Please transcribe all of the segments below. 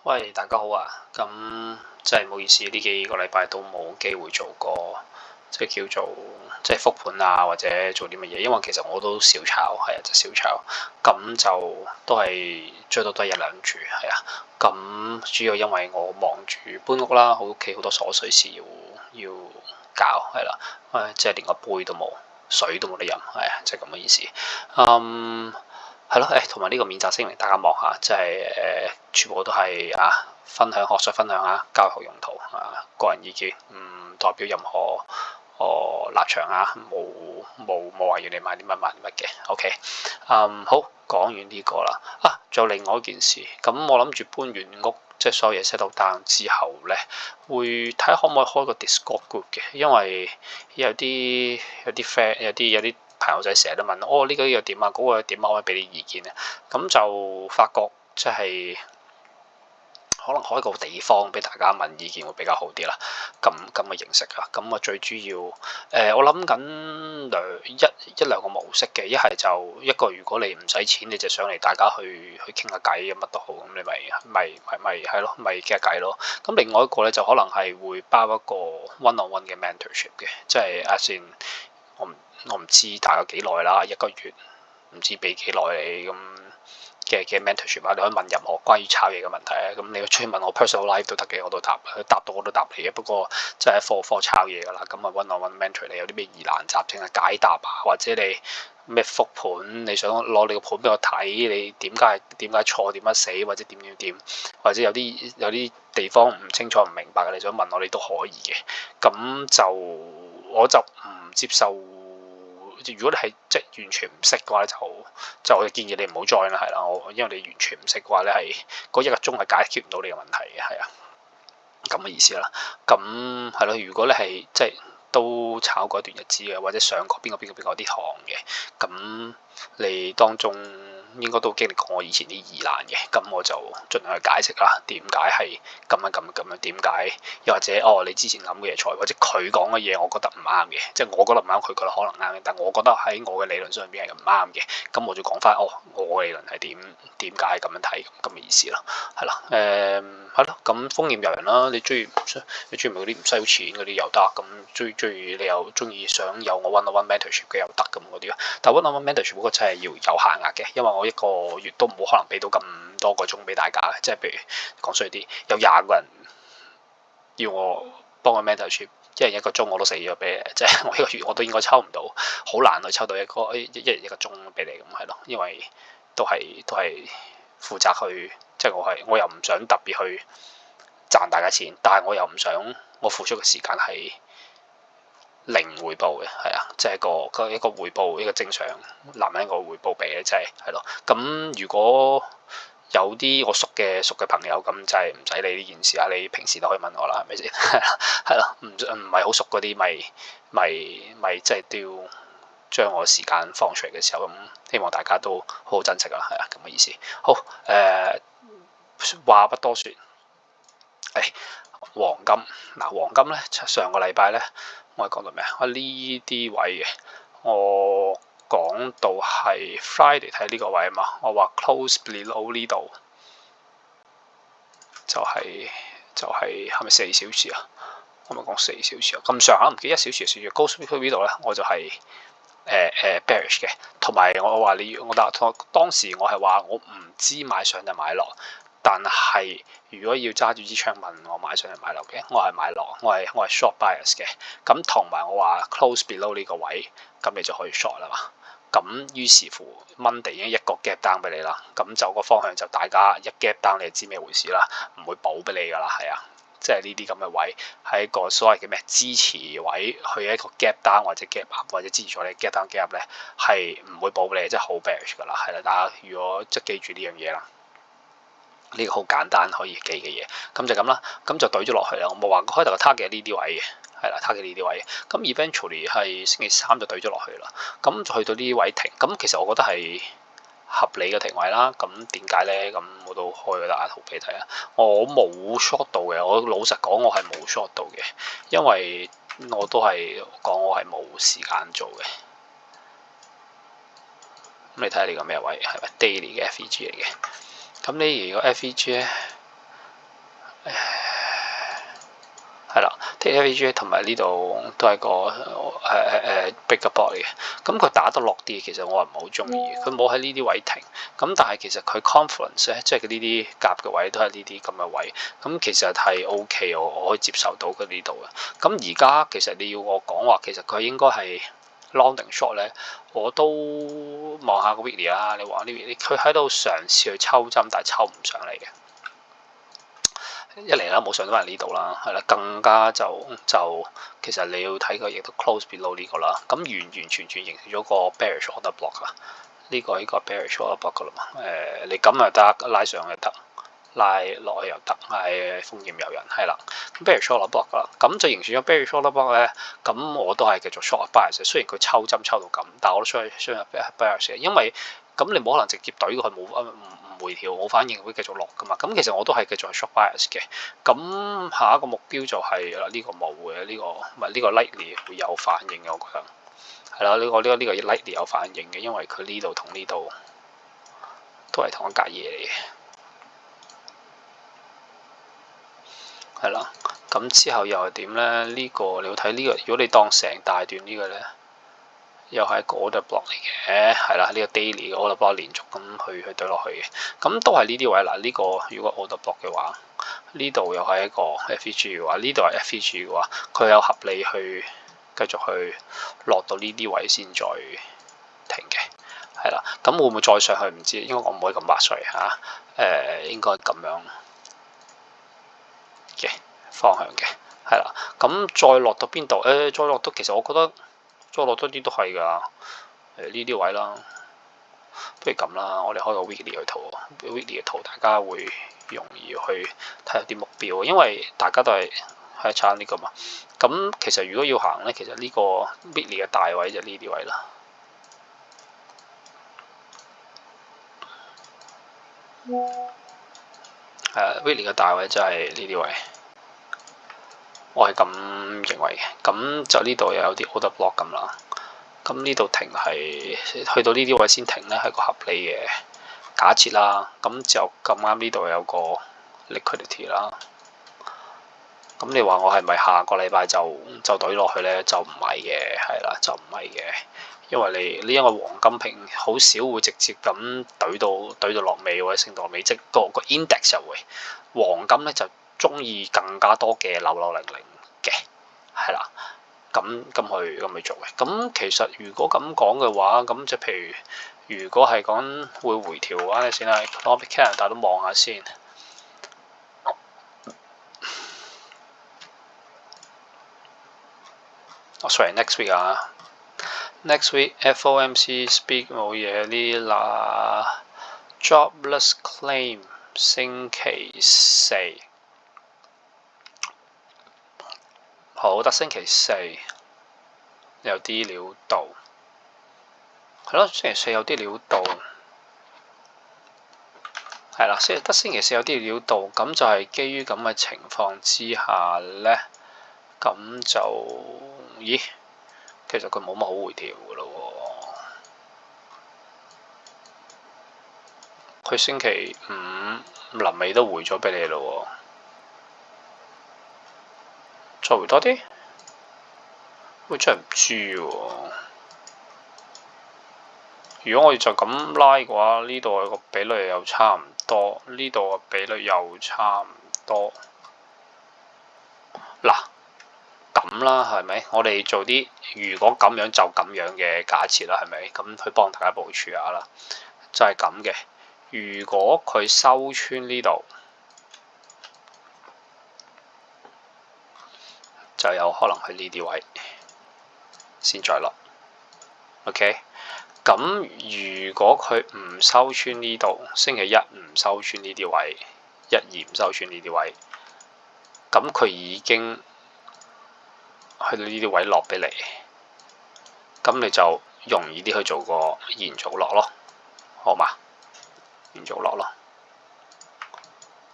喂，大家好啊！咁真係唔好意思，呢幾個禮拜都冇機會做過，即係叫做即係復盤啊，或者做啲乜嘢。因為其實我都少炒，係啊，就少炒。咁就都係最多都係一兩注，係啊。咁主要因為我忙住搬屋啦，屋企好多瑣碎事要搞，係啦。即係連個杯都冇，水都冇得飲，係啊，即係咁嘅意思。係咯，同埋呢個免責聲明，大家望下，即係全部都係分享學術分享啊，教育用途啊，個人意見，唔代表任何立場啊，冇話要你買啲乜嘅，OK，好，講完呢個啦，仲有另外一件事，咁我諗住搬完屋，即係所有嘢 set 到 down 之後咧，會睇下可唔可以開個 Discord group 嘅，因為有啲 friend 有啲朋友仔成日都問，呢個又點啊，嗰個又點啊，可唔可以俾啲意見啊？咁就發覺即係可能開個地方俾大家問意見會比較好啲啦。咁嘅形式啊，咁最主要我諗緊一兩個模式嘅，一係就一個如果你唔使錢，你就上嚟大家去傾下偈，乜都好，咁你咪係咯，咪傾下偈咯。咁另外一個咧就可能係會包一個 one-on-one 嘅 mentorship 嘅，即係先我唔知大概幾耐啦，一個月唔知俾幾耐你咁嘅 mentorship 啊，你可以問任何關於炒嘢嘅問題啊，咁你中意問我 personal life 都得嘅，我都答到我都答你嘅。不過即係科炒嘢㗎啦，咁啊 one-on-one mentor 你有啲咩疑難雜症啊解答啊，或者你咩復盤，你想攞你個盤俾我睇，你點解錯點解死，或者點，或者有啲地方唔清楚唔明白嘅，你想問我你都可以嘅。咁就我就唔接受。如果你係即係完全唔識嘅話咧，就我建議你唔好 join 啦，係啦，因為你完全唔識嘅話咧，係嗰一個鐘係解決唔到你嘅問題嘅，係啊，咁嘅意思啦。咁係咯，如果你係即係都炒過一段日子嘅，或者上過邊個啲堂嘅，咁你當中應該都經歷過我以前啲疑難嘅，咁我就盡量去解釋啦，點解係咁樣，點解又或者你之前諗嘅嘢錯，或者佢講嘅嘢我覺得唔啱嘅，即係我覺得唔啱，佢覺得可能啱嘅，但我覺得喺我嘅理論上邊係唔啱嘅，咁我就講翻我嘅理論係點解係咁樣睇咁嘅意思咯，係啦，係咯，咁風險由人啦，你中意咪嗰啲唔使錢嗰啲又得，咁中意你又中意想有我 one-on-one mentorship 嘅又得咁嗰啲咯，但 one-on-one mentorship 嗰個真係要有限額嘅，因為我一個月都冇可能俾到咁多個鐘俾大家嘅，即係譬如講衰啲，有20個人要我幫佢 mentorship，一人一個鐘我都死咗俾你，即係我一個月我都應該抽唔到，好難去抽到一人一個鐘俾你咁係咯，因為都係負責去，即係我又唔想特別去賺大家錢，但係我又唔想我付出嘅時間係零回報嘅，係啊，即係一個回報，一個正常男人一個回報俾嘅，即係咯。咁如果有啲我熟嘅朋友，咁就係唔使理呢件事啊，你平時都可以問我啦，係咪先？係咯，唔係好熟嗰啲，咪即係都要將我時間放出嚟嘅時候，咁希望大家都好好珍惜啦，係啊，咁嘅意思。好，話不多説，黃金嗱，黃金咧上個禮拜咧，我係講到咩啊？呢啲位嘅，我講到係 Friday 睇呢個位啊嘛，我話 close below 呢度就係係咪4小時啊？我咪講4小時啊？咁上下唔記得1小時嘅 close below 呢度咧，我就係bearish 嘅，同埋我話當時我係話我唔知買上定買落。但係如果要揸住支槍問我買上定買落嘅，我係買落，我係 short bias 嘅。咁同埋我話 close below 呢個位，咁你就可以 short 啦嘛。咁於是乎 Monday 已經一個 gap down 俾你啦。咁就個方向就大家一 gap down 你就知咩回事啦，唔會補俾你噶啦，係啊。即係呢啲咁嘅位係一個所謂嘅咩支持位，去一個 gap down 或者 gap up 或者支持咗你 gap down gap up 咧，係唔會補俾你，即係好 bearish 噶啦，係啦。大家如果即係記住呢樣嘢啦。呢個好簡單可以記嘅嘢，咁就咁啦，咁就對咗落去啦。我冇話開頭個 target 呢啲位嘅，係啦 target 呢啲位，咁 eventually 係星期三就對咗落去啦。咁就去到呢啲位停，咁其實我覺得係合理嘅停位啦。咁點解咧？咁我都開咗大圖俾你睇啊。我冇 short 到嘅，我老實講我係冇 short 到嘅，因為我都係講我係冇時間做嘅。咁你睇下呢個咩位係咪 daily 嘅 FEG 嚟嘅？咁你如果 FEG 咧， take FVG 同埋呢度都係個bigger block 嚟嘅。咁佢打得落啲，其實我係唔係好中意。佢冇喺呢啲位停，咁但係其實佢 confluence 咧，即係佢呢啲夾嘅位都係呢啲咁嘅位，咁其實係 OK，我可以接受到佢呢度嘅。咁而家其實你要我講話，其實佢應該係 long 定 short 咧，我都望下個 weekly 啦。你話呢 weekly 佢喺度嘗試去抽針，但係抽唔上嚟嘅。一嚟啦，冇上到嚟呢度啦，係啦，更加就其實你要睇佢亦都 close below 呢個啦，咁完全形成咗個 bearish order block 啊，呢個 bearish order block 噶啦嘛，你咁又得，拉上又得，拉落去又得，係風險有人係啦，咁 bearish order block 啦，咁就形成咗 bearish order block 咧，咁我都係繼續 short bias，雖然佢抽針抽到咁，但係我都相信 bias 嘅，因為咁你冇可能直接懟佢冇回調冇反應會繼續落噶嘛，咁其實我都係繼續係 short bias 嘅，咁下一個目標就係啦，呢個冇嘅，呢個唔係呢個 likely 會有反應嘅，我覺得係啦，呢個 likely 有反應嘅，因為佢呢度同呢度都係同一格嘢嚟嘅，係啦，咁之後又係點咧？呢個你要睇呢個，如果你當成大段呢個咧。又係一個 order block 嚟嘅，係啦，呢個 daily 嘅 order block 連續咁去對落去嘅，咁都係呢啲位嗱。呢個如果 order block 嘅話，呢度又係一個 FVG 嘅話，呢度係 FVG 嘅話，佢有合理去繼續去落到呢啲位先再停嘅，係啦。咁會唔會再上去唔知，因為我唔可以咁白水嚇，應該咁樣嘅方向嘅，係啦。咁再落到邊度？再落到其實我覺得。再落多啲都係㗎，呢啲位啦，不如咁啦，我哋開個 weekly 嘅圖 ，weekly 嘅圖大家會容易去睇下啲目標，因為大家都係撐呢個嘛。咁其實如果要行咧，其實呢個 weekly 嘅大位就呢啲位啦。weekly 嘅大位就係呢啲位，我係咁認為嘅。咁就呢度又有啲 order block 咁啦。咁呢度停係去到呢啲位先停咧，係個合理嘅假設啦。咁就咁啱呢度有個 liquidity 啦。咁你話我係咪下個禮拜就懟落去咧？就唔係嘅，係啦，就唔係嘅。因為你因為黃金平好少會直接咁懟到落尾或者升到落尾，即個 index 就會黃金咧就中意更加多嘅扭扭零零嘅，係啦。咁去做嘅。咁其實如果咁講嘅話，咁即係譬如果係講會回調嘅話，你先啦 Economic Canada 都望下先。sorry，next week 啊 ，next week FOMC speak 冇嘢呢啦 ，jobless claim 星期四，好得星期四有啲料到，係咯，星期四有啲料到，係啦，得星期四有啲料到，咁就係基於咁嘅情況之下咧，咁就咦，其實佢冇乜好回調嘅咯喎，佢星期五臨尾都回咗俾你咯喎，再回多啲，喂真係唔知喎。如果我哋就咁拉嘅話，呢度個比率又差唔多，呢度個比率又差唔多。嗱，咁啦，係咪？我哋做啲如果咁樣就咁樣嘅假設啦，係咪？咁去幫大家部署下啦，就係咁嘅。如果佢收穿呢度，就有可能去呢啲位先再落。OK。咁如果佢唔收穿呢度，星期一唔收穿呢啲位，一二唔收穿呢啲位，咁佢已經去到呢啲位落俾你，咁你就容易啲去做個延續落咯，好嘛？延續落咯，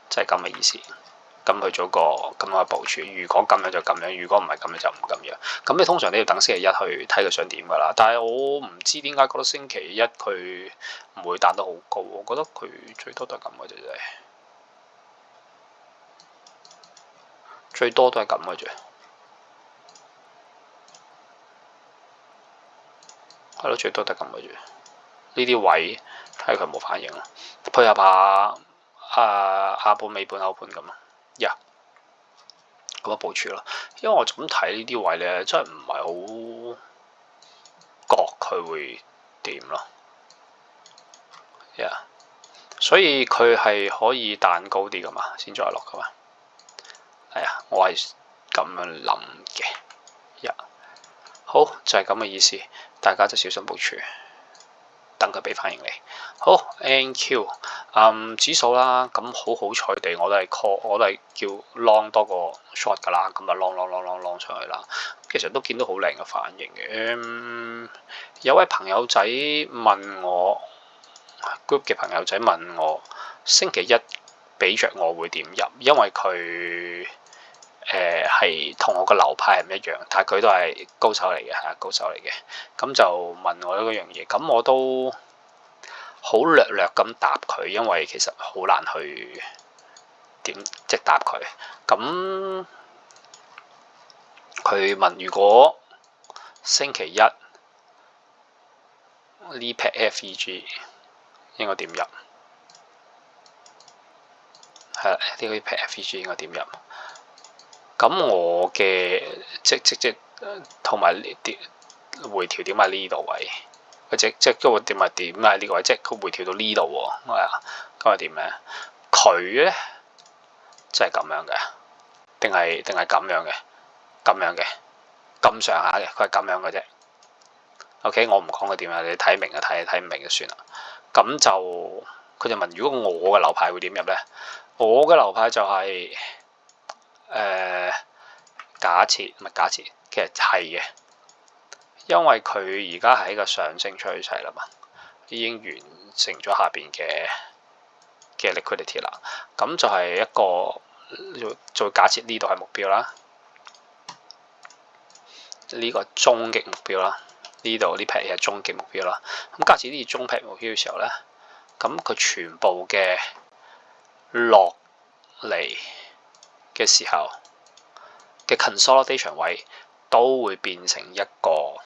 即係咁嘅意思。咁去做個咁嘅部署，如果咁樣就咁樣，如果唔係咁樣就唔咁樣。咁你通常都要等星期一去睇佢想點㗎啦。但係我唔知點解覺得星期一佢唔會彈得好高，我覺得佢最多都係咁嘅啫，真係最多都係咁嘅啫。係咯，最多得咁嘅啫。呢啲位睇下佢有冇反應咯，配合下亞盤、美盤、歐盤咁啊，咁啊部署咯。因為我咁睇呢啲位咧，真係唔係好覺佢會點咯。所以佢係可以彈高啲噶嘛，先再落噶嘛。係啊，我係咁樣諗嘅。好，就係咁嘅意思，大家就小心部署，等佢俾反應你。好 ，NQ，指數啦，咁好彩地我都係 call，我都係叫 long 多過 short 噶啦，咁啊 long 上去啦。其實都見到好靚嘅反應嘅。有位朋友仔問我 group 嘅朋友仔問我星期一俾着我會點入，因為佢係同我個流派係唔一樣，但係佢都係高手嚟嘅，係高手嚟嘅。咁就問我嗰樣嘢，咁我都好略咁答佢，因為其實好難去點即答佢。咁佢問如果星期一呢撇 FEG 應該點入？係啦，呢撇 FEG 應該點入？咁我嘅即同埋回調點喺呢度位，或者即個點係點喺呢個位，即佢回調到呢度喎，係啊，咁係點咧？佢咧即係咁樣嘅，定係咁樣嘅，咁上下嘅，佢係咁樣嘅啫。OK， 我唔講佢點樣，你睇明就睇，睇唔明就算啦。咁就佢就問，如果我嘅流派會點入咧？我嘅流派就係、假設唔係假設，其實係嘅，因為佢而家係一個上升趨勢啦嘛，已經完成咗下邊嘅 liquidity 啦。咁就係一個再假設呢度係目標啦，呢個終極目標啦，呢度呢批係終極目標啦。咁假設呢啲終極目標嘅時候咧，咁佢全部嘅落嚟嘅時候嘅 consolidation 位都會變成一個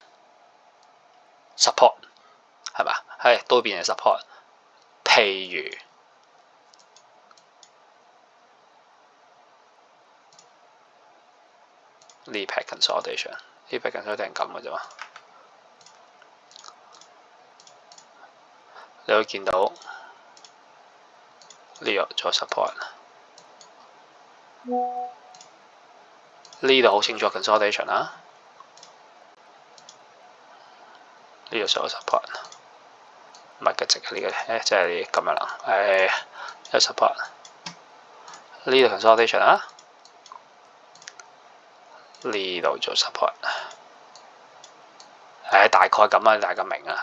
support， 係嘛？係都會變成 support。譬如呢 pack consolidation， 呢 pack consolidation 咁嘅啫嘛。你會見到呢度做 support， 呢度好清楚 consolidation 啦，呢度做 support， 唔係嘅值呢個即係咁樣啦。有 support， 呢度 consolidation 啦，呢度做 support， 大概咁啊，大家明啊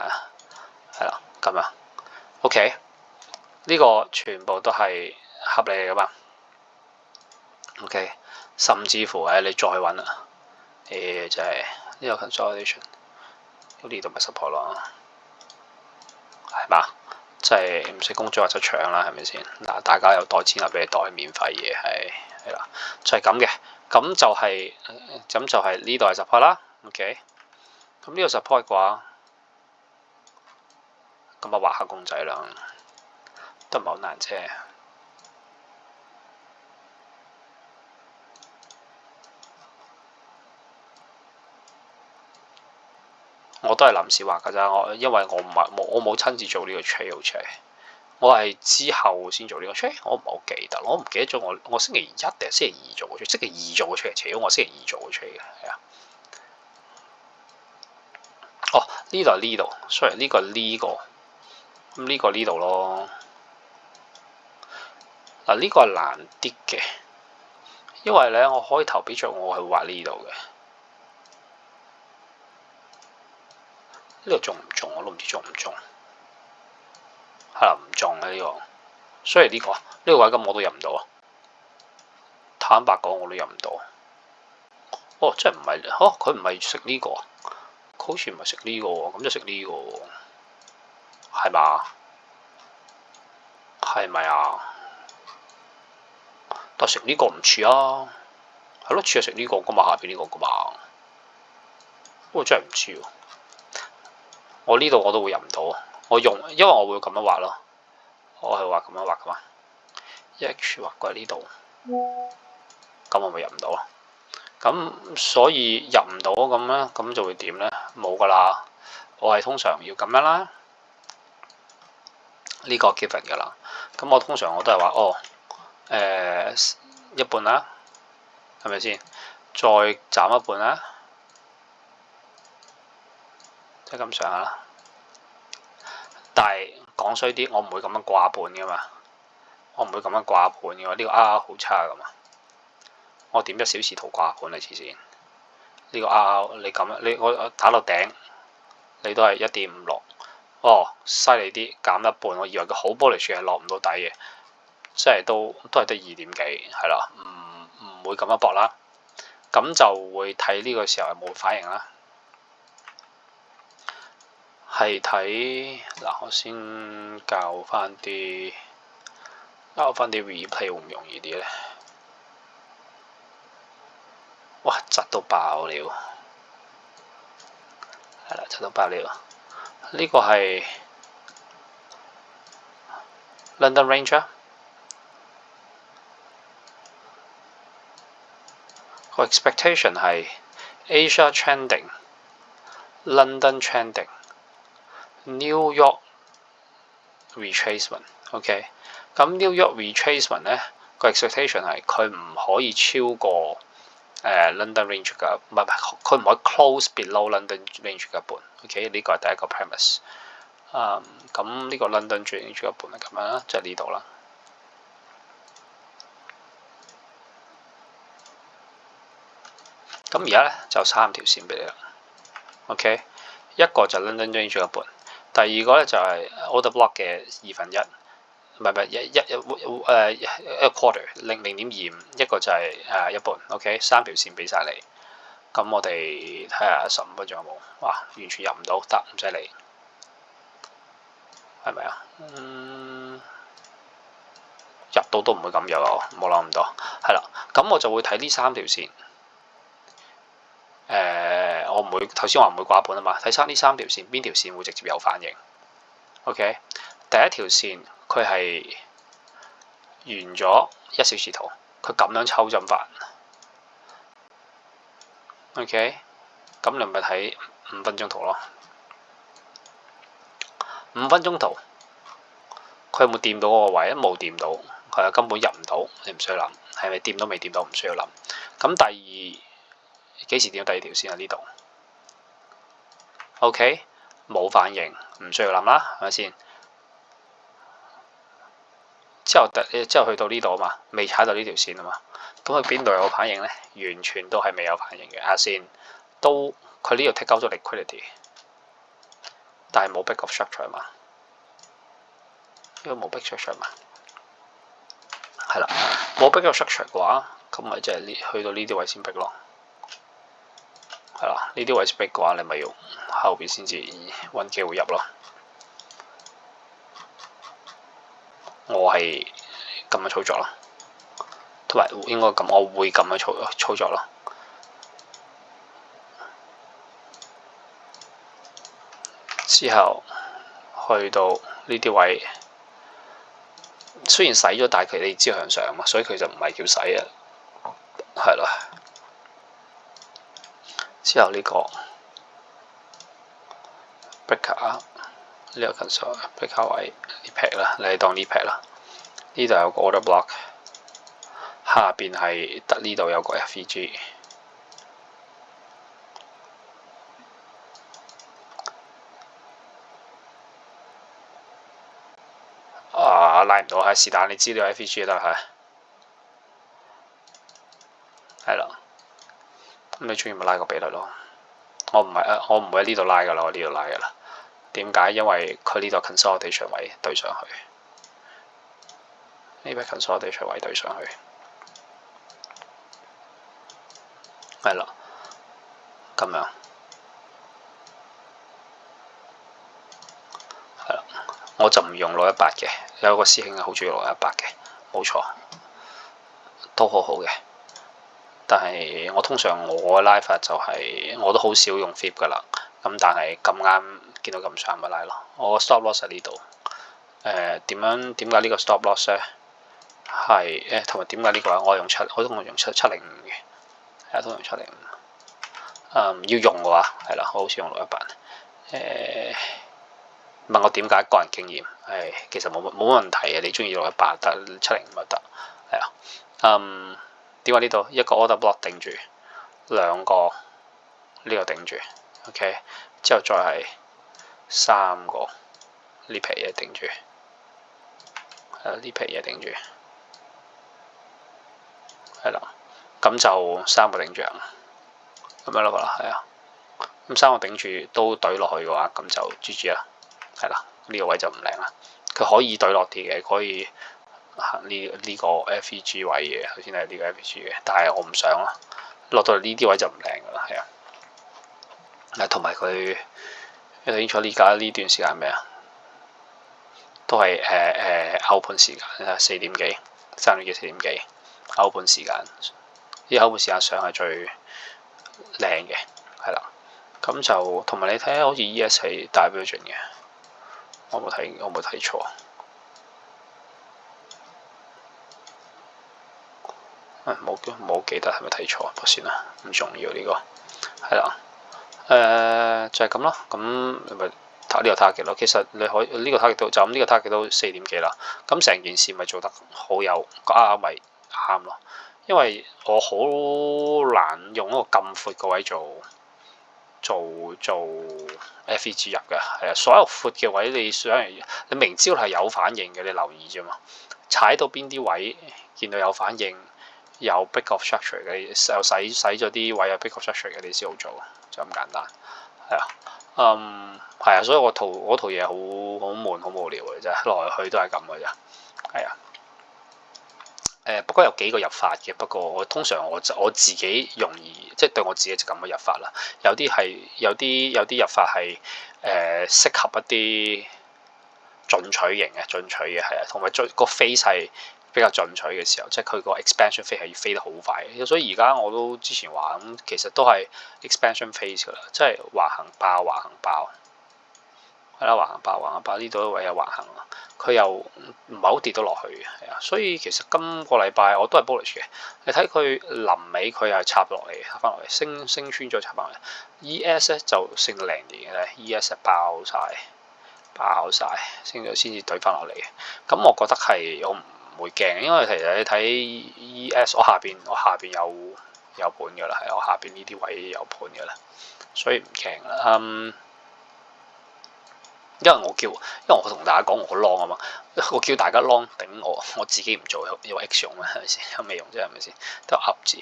嚇，係啦咁啊。OK， 呢個全部都係合理嘅嘛。OK， 甚至乎你再揾啦，就係呢個 consolidation， 呢度咪 support 咯，係嘛？即係唔識工作就搶啦，係咪先？嗱，大家有袋錢入俾你袋免費嘢，係啦，就係咁嘅。咁就係呢度係 support 啦。OK， 咁呢個 support 嘅話，咁啊畫下公仔啦，都唔係好難啫。我都係臨時畫㗎咋，因為我冇親自做呢個 trade 好似係，我係之後先做呢個 trade，我唔係好記得，我唔記得咗我星期一定係星期二做嘅 trade，星期二做嘅 trade，除咗我星期二做嘅 trade 嘅，係啊。哦，呢度係呢度 sorry 呢個係呢個，咁呢個呢度咯。嗱，呢個係難啲嘅，因為咧我開頭俾着我係畫呢度嘅。呢度中唔中我都唔知中唔中，係啦，唔中嘅呢個，所以呢個位咁我都入唔到啊！坦白講我都入唔到。哦，真係唔係，佢唔係食呢個，佢好似唔係食呢個喎，咁就食呢個喎，係嘛？係咪啊？但食呢個唔似啊，係咯，似係食呢個噶嘛，下邊呢個噶嘛，真係唔知喎。我呢度我都會入唔到，因為我會咁樣畫咯，我係畫咁樣畫噶嘛，一 H 畫過嚟呢度，咁我咪入唔到咯。咁所以入唔到咁咧，咁就會點咧？冇噶啦，我係通常要咁樣啦，呢個 given 噶啦。咁我通常我都係話一半啦，係咪先？再斬一半啦，即係咁上下啦。但係講衰啲，我唔會咁樣掛半噶嘛，我唔會咁樣掛半嘅喎，呢個好差噶嘛。我點一小時圖掛盤嚟黐線？呢個你咁樣，我打落頂，你都係1.56。犀利啲，減一半。我以為佢好 bullish 係落唔到底嘅，即係都係得2點幾，係啦，唔會咁樣搏啦。咁就會睇呢個時候有冇反應啦。係睇嗱，我先教翻啲 replay 會唔容易啲咧？哇！窒到爆了，係啦，窒到爆了。呢個係 London Range 個 expectation 係 Asia trending、London trending、New York retracement。OK， 咁 New York retracement 咧個 expectation 係佢唔可以超過London range 嘅，唔係佢唔可以 close below London range 嘅一半。OK， 呢個係第一個 premise。咁呢個 London range 嘅一半係咁樣啦，即係呢度啦。咁而家咧就3條線俾你啦。OK， 一個就 London range 嘅一半，第二個咧就係 order block 嘅1/2，唔係一 quarter 0.25，一個就係一半。OK， 3條線俾晒你。咁我哋睇下15分鐘有冇？哇，完全入唔到，得唔使理，係咪啊？入到都唔會咁入啊，冇諗咁多。係啦，咁我就會睇呢3條線。我唔會頭先話唔會掛盤啊嘛，睇呢3條線邊條線會直接有反應。OK， 第一條線佢係完咗1小時圖，佢咁樣抽針法。OK， 咁你咪睇5分鐘圖咯。5分鐘圖，佢有冇掂到嗰個位？冇掂到，係啊，根本入唔到，你唔需要諗，係咪掂都未掂到，唔需要諗。咁第二幾時掂到第2條線啊？呢度 OK， 冇反應，唔需要諗啦，係咪先？之後去到呢度啊嘛，未踩到呢條線啊嘛，咁佢邊度有反應呢？完全都係未有反應嘅。下線都佢呢度 take out 咗 liquidity， 但係冇 big of structure 啊嘛，因為冇 big structure 嘛，係啦，冇 big of structure 嘅話，咁咪即係去到呢啲位先逼咯，係啦，呢啲位先逼嘅話，你咪要後邊先至揾機會入咯。我係咁樣操作咯，同埋應該咁，我會咁樣操作咯。之後去到呢啲位，雖然洗咗，但係佢哋知向上啊嘛，所以佢就唔係叫洗啊，係啦。之後呢個 breaker 呢個 console breaker 位呢劈啦，你當呢劈啦。呢度有個 order block， 下邊係得呢度有個 FVG。拉唔到係是但，你知道 FVG 得係，係啦。咁你中意咪拉個比率咯？我唔會喺呢度拉噶啦，我呢度拉噶啦。點解？因為佢呢度 consolidation 位對上去，呢邊 consolidation位對上去，係啦，咁樣係啦。我就唔用618嘅，有個師兄好中意618嘅，冇錯，都好好嘅。但係我通常我嘅拉法就係、我都好少用 Fib 噶啦。咁但係咁啱見到咁上咪拉咯。我 stop loss 喺呢度。點解呢個 stop loss 咧係同埋點解呢個我通常用705嘅，係啊，通常705。要用嘅話係啦，我好似用618。問我點解個人經驗，其實冇乜問題嘅。你中意618得705咪得，係啊。點解呢度一個 order block 頂住，兩個呢個頂住 ，OK， 之後再係三個呢皮嘢頂住，呢皮嘢頂住，係啦，咁就三個頂住咁樣咯啦，係啊。咁三個頂住都懟落去嘅話，咁就 GG 啦，係啦，呢個位就唔靚啦。佢可以懟落啲嘅，可以行呢個 FEG 位嘅，頭先係呢個 FEG 嘅，但係我唔想啦，落到嚟呢啲位就唔靚噶啦，係啊。同埋佢你睇清楚呢家呢段時間咩啊？都係歐盤時間4點幾、3點幾、4點幾歐盤時間，呢歐盤時間上係最靚嘅，係啦。咁就同埋你睇下，好似 ES 係大標準嘅，我冇睇錯。冇記得係咪睇錯，不過算啦，唔重要呢個，係啦。就係咁咯。咁你咪睇呢個 target 咯。其實你可以呢個 target 都就咁，呢個 target 都4點幾啦。咁成件事咪做得好有個啱咪啱咯。因為我好難用一個咁闊個位做 FEG 入嘅，係啊。所有闊嘅位你明知係有反應嘅，你留意啫嘛。踩到邊啲位見到有反應，有 break of structure 嘅，又洗咗啲位有 break of structure嘅，你先好做，就咁簡單，係啊。係啊，所以我套嘢好悶好無聊嘅啫，來去都係咁嘅啫，係啊。不過有幾個入法嘅，不過我通常我自己容易，即係對我自己就咁嘅入法啦。有啲入法係適合一啲進取型嘅，係啊，同埋個 phase 係比較進取嘅時候，即係佢個 expansion phase 係要飛得好快。所以而家我都之前話咁，其實都係 expansion phase 噶啦，即係橫行爆，係啦，橫行爆呢度位有橫行啦，佢又唔係好跌到落去嘅，係啊。所以其實今個禮拜我都係 bullish 嘅。你睇佢臨尾佢係插落嚟，插翻落嚟，升穿咗插翻落嚟。ES 咧就升得靚啲嘅咧，ES 係爆晒，升咗先至對翻落嚟嘅。咁我覺得係我唔會驚，因為其實你睇 ES，我下邊有盤㗎啦，係我下邊呢啲位有盤㗎啦，所以唔驚啦。因為我同大家講我 long 啊嘛，我叫大家 long 頂我自己唔做，有 X 用咩？係咪先？有咩用啫？係咪先？都噏字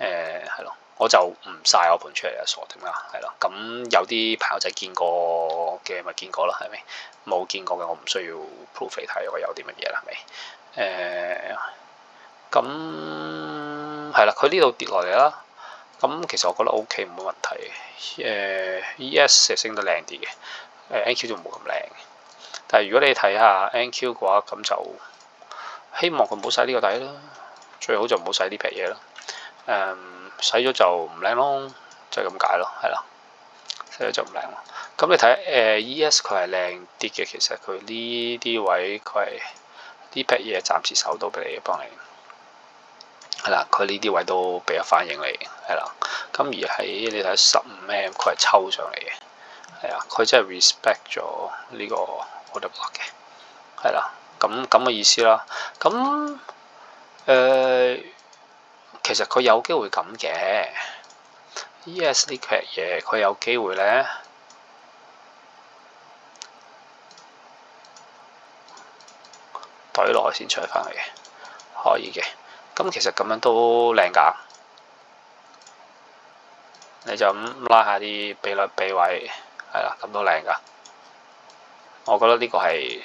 係咯，我就唔晒我盤出嚟啊，傻定啦，係咯。咁有啲朋友仔見過嘅咪見過啦，係咪？冇見過嘅我唔需要 proof 嚟睇我有啲乜嘢啦，係咪？咁係啦，佢呢度跌落嚟啦。咁其實我覺得 OK 冇乜問題。ES 升得靚啲嘅。NQ 就冇咁靚，但係如果你睇下 NQ 嘅話，咁就希望佢唔好洗呢個底啦，最好就唔好洗呢皮嘢啦。洗咗就唔靚咯，就係咁解咯，係啦，洗咗就唔靚咯。咁你睇ES 佢係靚啲嘅，其實佢呢啲位佢係呢皮嘢暫時守到俾你幫你，係啦，佢呢啲位都俾咗反應你，係啦。咁而喺你睇15mm，佢係抽上嚟嘅。係啊，佢真係 respect 咗呢個 order block 嘅，係啦，咁嘅意思啦。咁其實佢有機會咁嘅 ES 呢劇嘢，佢有機會咧懟落去先出翻去嘅，可以嘅。咁其實咁樣都靚㗎，你就咁拉下啲比率比位。係啦，咁都靚㗎。我覺得呢個係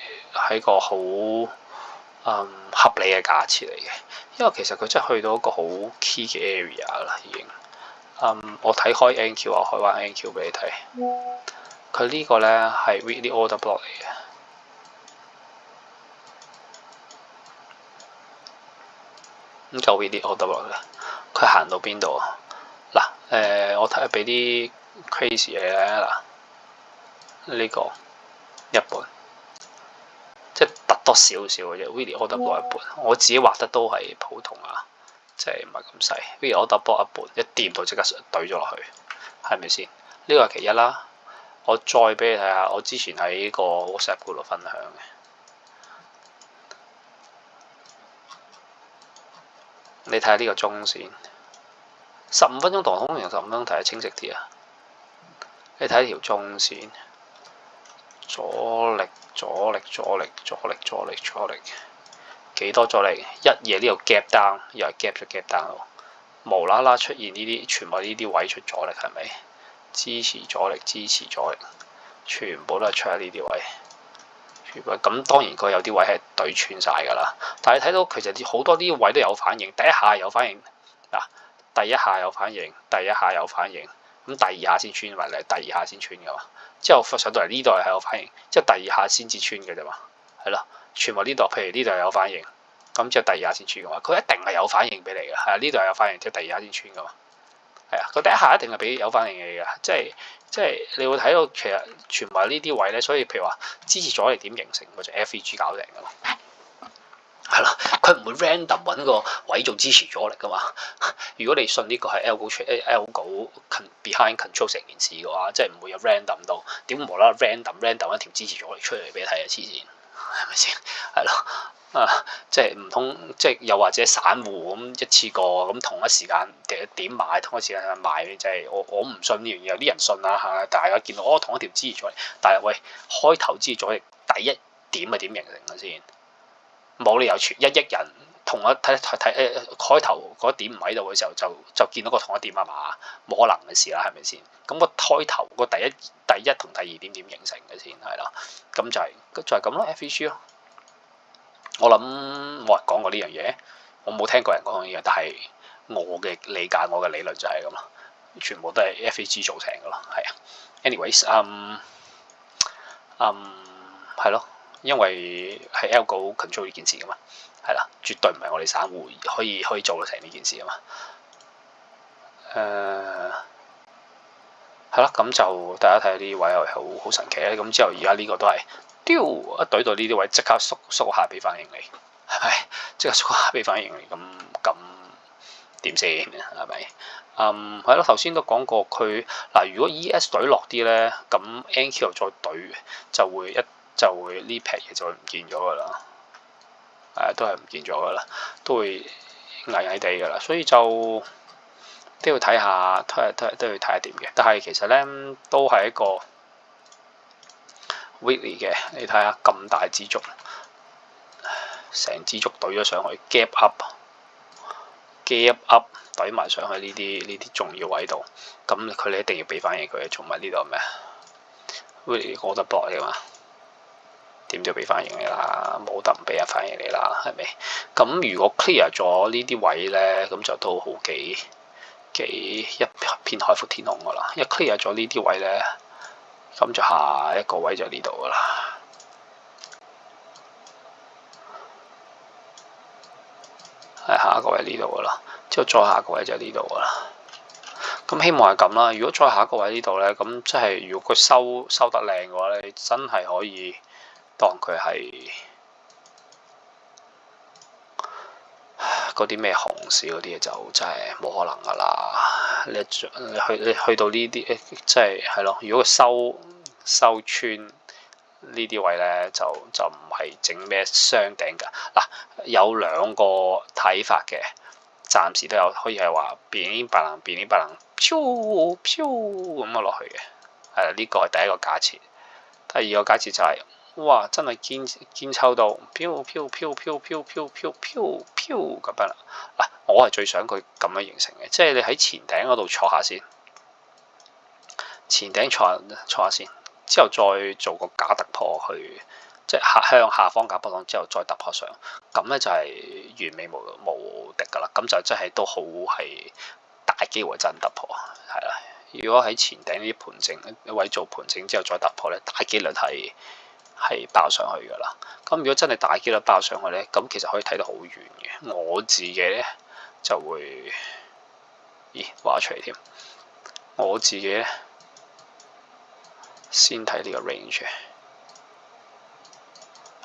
個好合理嘅價錢嚟嘅，因為其實佢真係去到一個好 key 嘅 area 啦，已經。我睇開 NQ 啊，開翻 NQ 俾你睇。佢呢個咧係 weekly order block 嚟嘅。咁就 weekly order block 咧，佢行到邊度啊？嗱，我睇下俾啲 crazy 嘢咧嗱。呢個一半，即係突多少少嘅啫。Really order block 一半，我自己畫得都係普通啊，即係唔係咁細。Really order block 一半，一掂到即刻懟咗落去，係咪先？呢個係其一啦。我再俾你睇下，我之前喺個 WhatsApp 嗰度分享嘅。你睇下呢個中線，15分鐘同通常15分鐘睇得清晰啲啊！你睇條中線，阻力、阻力、阻力、阻力、阻力、阻力，幾多阻力？一嘢呢度 gap down，又係 gap 咗 gap down 咯，無啦啦出現呢啲，全部呢啲位出阻力係咪？支持阻力、支持阻力，全部都係出喺呢啲位。咁當然佢有啲位係對穿晒㗎啦，但係睇到其實好多啲位都有反應，第一下有反應嗱，第一下有反應，第一下有反應，咁第二下先穿埋嚟，第二下先穿㗎嘛，之後上到嚟呢度係有反應，之後第二下先至穿嘅啫嘛，係咯，全部呢度譬如呢度有反應，咁之後第二下先穿㗎嘛，佢一定係有反應俾你㗎，係啊，呢度有反應，之後第二下先穿㗎嘛，係啊，佢第一下一定係俾有反應你㗎，即係你會睇到其實全部呢啲位咧，所以譬如話支持阻力點形成，佢就 FVG 搞定㗎嘛，係啦，佢唔會 random 揾個位做支持阻力㗎嘛。如果你信呢個係 algo behind control 成件事嘅話，即係唔會有 random 到點無啦啦 random 一條支持阻力出嚟俾你睇啊！黐線係咪先？係咯。即係唔通，即係又或者散戶咁一次過咁同一時間點買，同一時間賣，即係我唔信呢樣嘢，有啲人信啊嚇，大家見到同一條支持阻力，但係喂開頭支持阻力第一點係點形成嘅先？冇理由全1億人同一睇開頭嗰點唔喺度嘅時候就見到個同一點啊嘛，冇可能嘅事啦，係咪先？咁個開頭個第一同第二點點形成嘅先係啦，咁就係咁咯 FVG 咯。我諗冇人講過呢樣嘢，我冇聽過人講呢樣嘢，但係我嘅理解，我嘅理論就係咁咯，全部都係 FVG 造成嘅咯，係啊。anyways，係咯，因為係 algo control 呢件事噶嘛，係啦，絕對唔係我哋散戶可以做到成呢件事啊嘛。係啦，咁就大家睇下呢啲位係好神奇咧。咁之後而家呢個都係。丟一懟到呢啲位，即刻縮下俾反應你，係咪？即刻縮下俾反應你，咁點先？係咪？係咯，頭先都講過佢嗱，如果 ES 懟落啲咧，咁 NQ 再懟就會呢撇嘢就會唔見咗㗎啦，都係唔見咗㗎啦，都會危危地㗎啦，所以就都要睇下，都要睇下點嘅。但係其實咧都係一個weekly 嘅，你睇下咁大支竹，成支竹懟咗上去 gap up 懟埋上去呢啲重要位度，咁佢哋一定要俾反應佢，做埋呢度咩 weekly order block 嚟嘛，點都要俾反應你啦，冇得唔俾人反應你啦，係咪？咁如果 clear 咗呢啲位咧，咁就都好幾一片海闊天空噶啦，一 clear 咗呢啲位咧。咁就下一個位就呢度噶啦，係下一個位呢度噶啦，之後再下一個位就呢度噶啦。咁希望係咁啦。如果再下一個位呢度咧，咁即係如果佢收得靚嘅話咧，你真係可以當佢係嗰啲咩熊市嗰啲嘢，就真係冇可能噶啦。你去到呢啲，即係咯。如果佢收穿呢啲位咧，就唔係整咩雙頂㗎。嗱，有兩個睇法嘅，暫時都有可以係話變白能飄咁啊落去嘅。係呢個係第一個假設。第二個假設就係、是。哇！真係堅抽到飄咁樣啦。嗱，我係最想佢咁樣形成嘅，即係你喺前頂嗰度坐下先，前頂坐下先，之後再做個假突破去，即係向下方假波浪之後再突破上，咁咧就係完美無敵㗎啦。咁就真係都好係大機會真突破，係啦。如果喺前頂呢啲盤整一位做盤整之後再突破咧，大機率係爆上去㗎啦。咁如果真係大機率爆上去咧，咁其實可以睇得好遠嘅。我自己咧就會，畫出嚟添。我自己咧先睇呢個 range，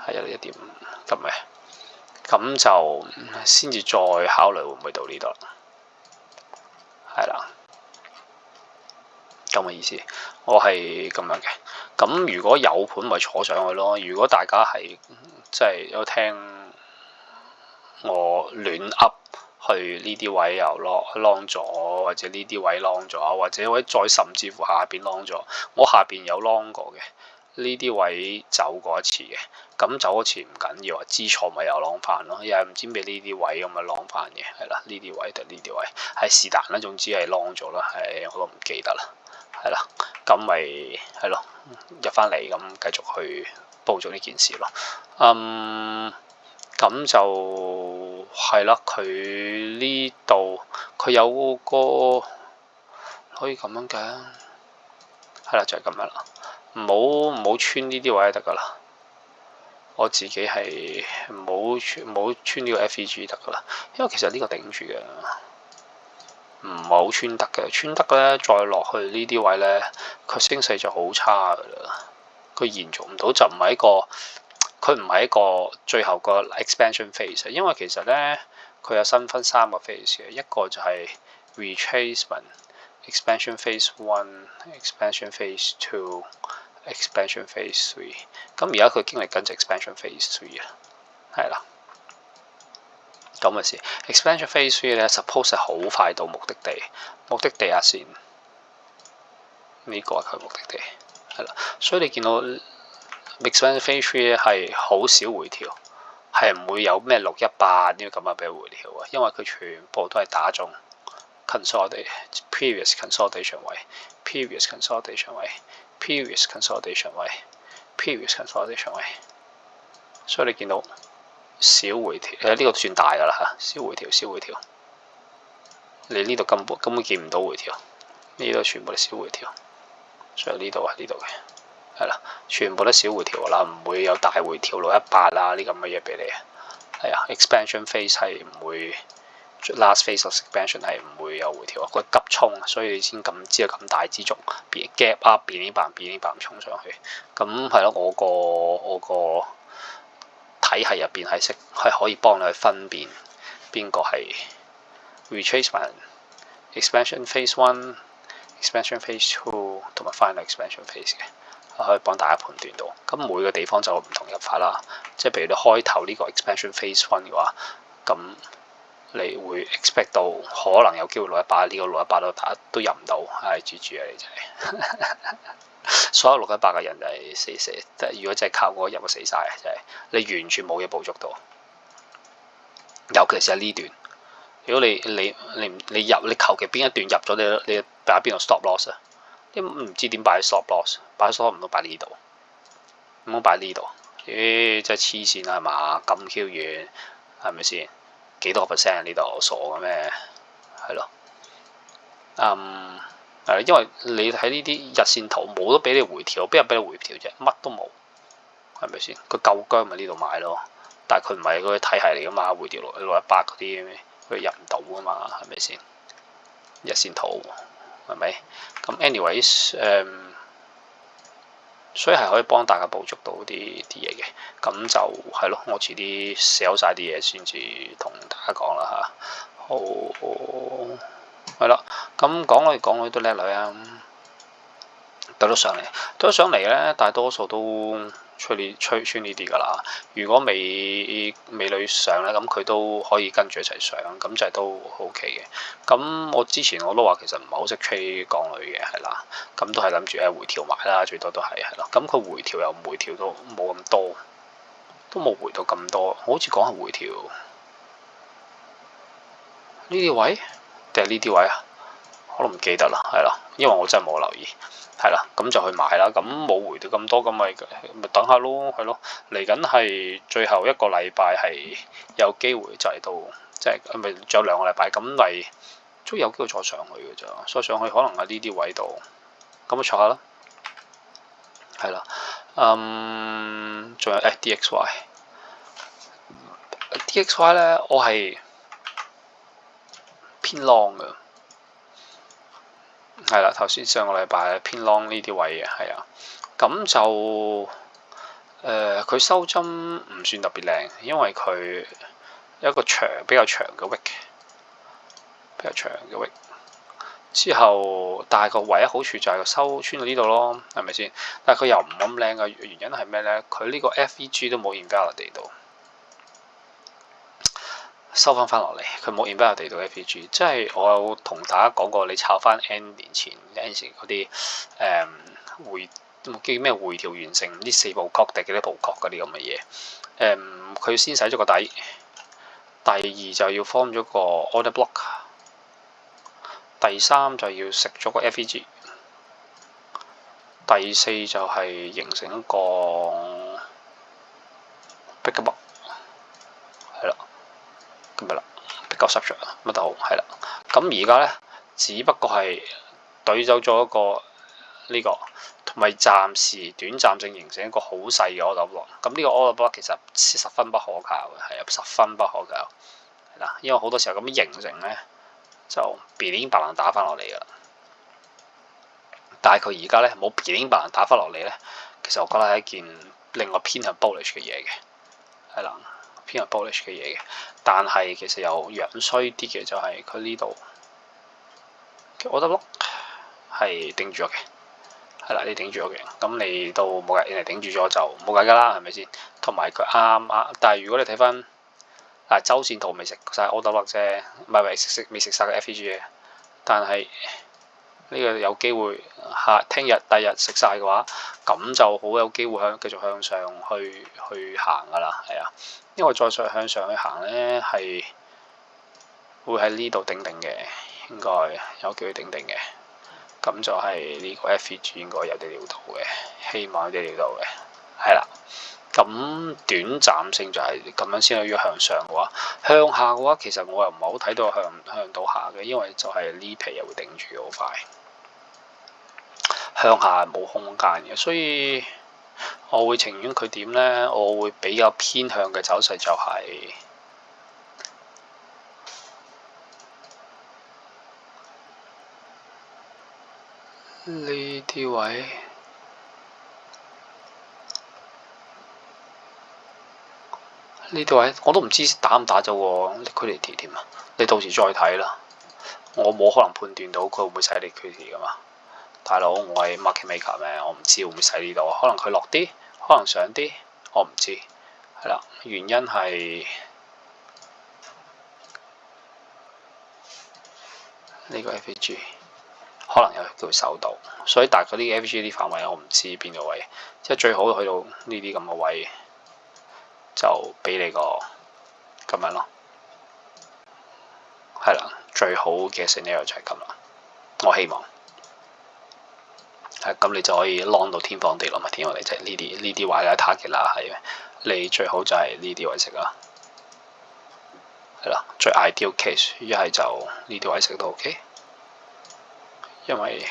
係1.5咁嘅，咁就先至再考慮會唔會到呢度，係啦，咁嘅意思。我係咁樣嘅。咁如果有盤咪坐上去咯。如果大家係即係有聽我亂噏去呢啲位又 long 咗，或者呢啲位 long 咗，或者再甚至乎下邊 long 咗，我下邊有 long 過嘅。呢啲位走過一次嘅，咁走一次唔緊要啊，知錯咪又 long 翻咯，又係唔知咩呢啲位咁咪 long 翻嘅，係啦，呢啲位定呢啲位係是但啦，總之係 long 咗啦，係我都唔記得啦，係啦，咁咪係咯，入翻嚟咁繼續去報做呢件事咯，咁就係啦，佢呢度佢有個可以咁樣嘅，係啦，就係咁樣啦。唔好穿呢啲位就得㗎啦，我自己係唔好穿呢個 FEG 得㗎啦，因為其實呢個頂住嘅，唔好穿得嘅，穿得咧再落去呢啲位咧，佢升勢就好差㗎啦，佢延續唔到就唔係一個，佢唔係一個最後個 expansion phase， 因為其實咧佢有分3個 phase 嘅，一個就係 retracement。Expansion phase 1、expansion phase 2、expansion phase 3。咁而家佢經歷緊就 expansion phase 3啊，係啦，咁嘅事。expansion phase 3咧 suppose 係好快到目的地，目的地下線呢個係佢目的地，係啦。所以你見到 expansion phase 3咧係好少回調，係唔會有咩618呢個咁樣俾回調啊，因為佢全部都係打中。previous consolidation 位 previous consolidation 位 previous consolidation 位 previous consolidation 位，所以你見到小回調，呢個都算大㗎啦嚇，小回調，你呢度根本見唔到回調，呢度全部都小回調，所以呢度嘅係啦，全部都小回調啦，唔會有大回調618啊呢咁嘅嘢俾你啊，係啊 expansion phase 係唔會。Last phase of expansion 係唔會有回調啊，佢急衝，所以你先咁知道咁大支燭 gap up 變呢扮衝上去，咁係咯，我個體系入邊係可以幫你去分辨邊個係 retracement、expansion phase 1、expansion phase 2同埋 final expansion phase 嘅，可以幫大家判斷到。咁每個地方就唔同入法啦，即係譬如你開頭呢個 expansion phase 1嘅話，咁你會 expect 到可能有機會618，呢個618都入唔到，係GG啊！你真係所有618嘅人就係死，即係如果真係靠我入就死晒，真係你完全冇嘢捕捉到，尤其是喺呢段。如果你求其邊一段入咗，你擺邊度 stop loss 啊？你唔知點擺 stop loss， 擺 stop 唔到擺呢度，唔好擺呢度。咦，真係黐線啊，係嘛？咁 Q 遠係咪先？幾多個 percent 呢度傻嘅咩？係咯，因為你睇呢啲日線圖冇得俾你回調，邊有俾你回調啫？乜都冇，係咪先？佢夠薑咪呢度買咯，但係佢唔係嗰個體系嚟噶嘛，回調618嗰啲佢入唔到噶嘛，係咪先？日線圖係咪？咁 anyways 所以係可以幫大家捕捉到啲嘢嘅，咁就係咯，我遲啲寫好晒啲嘢先至同大家講啦嚇。好，係啦，咁講去都叻女啊，到咗上嚟咧，大多數都吹穿呢啲㗎啦。如果美女上咧，咁佢都可以跟住一齊上，咁就都 OK 嘅。咁我之前我都話其實唔係好識吹港女嘅，係啦，咁都係諗住回調埋啦，最多都係咯。咁佢回調又唔回調到冇咁多，都冇回到咁多，好似講係回調呢啲位定係呢啲位啊？我都唔記得啦，係啦，因為我真係冇留意。係啦，咁就去買啦。咁冇回到咁多，咁咪等下咯，係咯。嚟緊係最後一個禮拜係有機會就係到，即係咪仲有2個禮拜？咁咪都有機會再上去嘅咋。再上去可能喺呢啲位度，咁咪坐下啦。係啦，仲有DXY 咧，我係偏 long 嘅。係啦，頭先上個禮拜偏 long 呢啲位嘅，係啊，咁就佢收針唔算特別靚，因為佢一個比較長嘅 wick， 比較長嘅 wick。之後，但係個唯一好處就係個收穿到呢度咯，係咪先？但係佢又唔咁靚嘅原因係咩呢？佢呢個 FEG 都冇 invalidate 到，收翻落嚟，佢冇 invalidate 到 FEG。即係我有同大家講過，你炒翻 N 年前有陣時嗰啲叫咩回調完成啲4部曲定幾多部曲嗰啲咁嘅嘢。佢先洗咗個底，第二就要 form 咗個 order block。第三就要食咗個 FEG， 第四就係形成一個 big up， 係啦，咁咪啦 big up structure 乜都好，係啦。咁而家咧，只不過係懟走咗一個呢個，同埋暫時短暫性形成一個好細嘅 order block。咁呢個 order block 其實十分不可靠嘅，係啊，十分不可靠，係啦，因為好多時候咁樣形成咧。就鼻零白能打翻落嚟噶啦，但係佢而家咧冇鼻零白能打翻落嚟咧，其實我覺得係一件另外偏向 bullish 嘅嘢嘅，係啦，偏向 bullish 嘅嘢嘅。但係其實又樣衰啲嘅就係佢呢度，我覺得係頂住咗嘅，係啦，你頂住咗嘅，咁你都冇計，人哋頂住咗就冇計噶啦，係咪先？同埋佢啱，但係如果你睇翻。嗱，周線圖未食晒 order block 啫，唔係未食晒個 FEG 嘅，但係呢個有機會聽日、第日食晒嘅話，咁就好有機會繼續向上去行噶啦，係啊，因為再向上去行咧，係會喺呢度頂定嘅，應該有機會頂定嘅，咁就係呢個 FEG 應該有啲料到嘅，希望有啲料到嘅，係啦。咁短暫性就係咁樣先可以向上嘅話，向下嘅話其實我又唔係好睇到向到下嘅，因為就係呢皮又會頂住好快，向下係冇空間嘅，所以我會情願佢點呢？我會比較偏向嘅走勢就係呢啲位。呢度位我都唔知打唔打咗喎 liquidity 添啊！你到時再睇啦。我冇可能判斷到佢會唔會使 liquidity 噶嘛，大佬，我係 market maker 咩？我唔知會唔會使呢度，可能佢落啲，可能上啲，我唔知。係啦，原因係呢個 FEG 可能有機會收到，所以但係嗰啲 FEG 啲範圍我唔知邊個位，即係最好去到呢啲咁嘅位。就俾你個咁樣咯，係啦，最好嘅 scenario 就係咁啦。我希望係咁，你就可以 long 到天荒地老嘛，天荒地即係呢啲位咧 target 啦，係你最好就係呢啲位食啦，係啦，最 ideal case 一係就呢啲位食都 OK，因為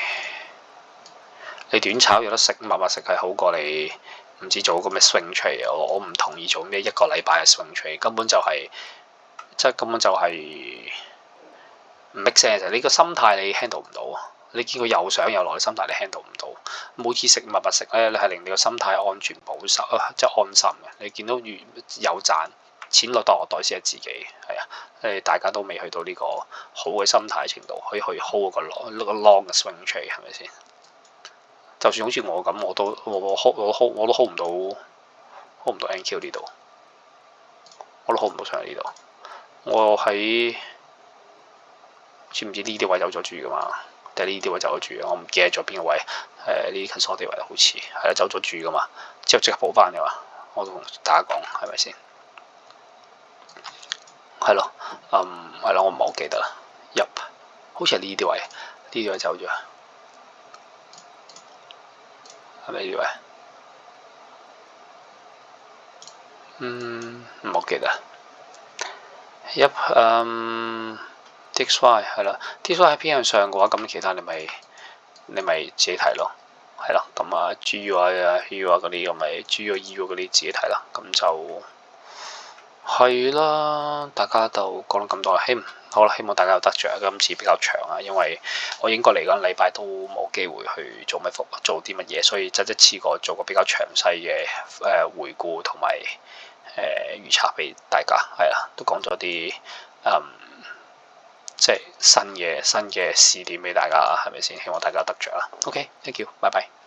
你短炒有得食，默默食係好過你。唔知做個咩 swing trade，我唔同意做咩一個禮拜嘅 swing trade，根本就係唔 make sense。你個心態你 handle 唔到，你見佢又上又落，你心態你 handle 唔到。每次食默默食咧，你係令你個心態安全保守，即係安心嘅。你見到有賺錢落袋先係自己，係啊，大家都未去到呢個好嘅心態程度，可以去 hold 個 long 嘅 swing trade 係咪先？就算好似我咁，我都 hold 唔到 NQ 呢度，我都 hold 唔到上嚟呢度。我喺知唔知呢啲位走咗住噶嘛？定係呢啲位走咗住啊？我唔記得咗邊個位。呢啲 consolidate 位好似係啦，走咗住噶嘛，之後即刻補翻嘅嘛。我同大家講係咪先？係咯，係咯，我唔係好記得啦。好似係呢啲位，呢啲位走咗。係咪呢位？唔好記得。DXY 係啦 ，DXY 喺偏向上嘅話，咁其他你咪自己睇咯，係啦。咁啊 GUI 啊 U 啊嗰啲，咁咪 GUI EU 嗰啲自己睇啦。咁就係啦，大家就講咗咁多啦，好啦，希望大家有得着。今次比較長啊，因為我應該嚟緊禮拜都冇機會去做啲乜嘢，所以一次過做個比較詳細嘅回顧同埋預測俾大家，係啦，都講咗啲即係新嘅試點俾大家，係咪先？希望大家得着啦。OK，thank you，拜拜。